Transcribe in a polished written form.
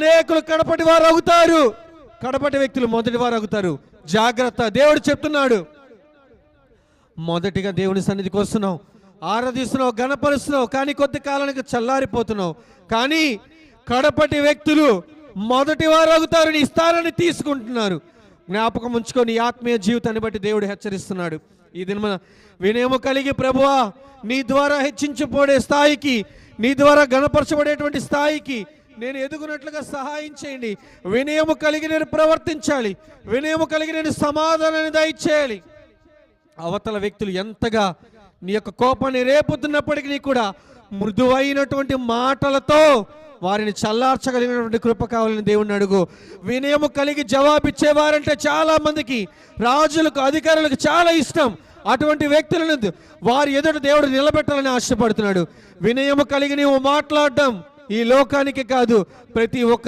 అనేకులు కడపటి వారు అవుతారు. కడపటి వ్యక్తులు మొదటి వారు అవుతారు. జాగ్రత్త, దేవుడు చెప్తున్నాడు. మొదటిగా దేవుని సన్నిధికి వస్తున్నావు, ఆరాధిస్తున్నావు, గణపరుస్తున్నావు, కానీ కొద్ది కాలానికి చల్లారిపోతున్నావు. కానీ కడపటి వ్యక్తులు మొదటి వారు అవుతారు. నీ స్థానాన్ని తీసుకుంటున్నారు. జ్ఞాపకం ఉంచుకొని ఆత్మీయ జీవితాన్ని బట్టి దేవుడు హెచ్చరిస్తున్నాడు. ఈ దిన వినయము కలిగి, ప్రభువా నీ ద్వారా హెచ్చించబడే స్థాయికి, నీ ద్వారా గణపరచబడేటువంటి స్థాయికి నేను ఎదుగునట్లుగా సహాయం చేయండి. వినయము కలిగి నేను ప్రవర్తించాలి. వినయము కలిగి నేను సమాధానాన్ని దయచేయాలి. అవతల వ్యక్తులు ఎంతగా నీ యొక్క కోపాన్ని రేపుతున్నప్పటికీ కూడా మృదువైనటువంటి మాటలతో వారిని చల్లార్చగలిగినటువంటి కృప కావాలని దేవుణ్ణి అడుగు. వినయము కలిగి జవాబిచ్చేవారంటే చాలా మందికి, రాజులకు, అధికారులకు చాలా ఇష్టం. అటువంటి వ్యక్తులను వారి ఎదుట దేవుడు నిలబెట్టాలని ఆశపడుతున్నాడు. వినయము కలిగి నీవు మాట్లాడడం ఈ లోకానికి కాదు, ప్రతి ఒక్క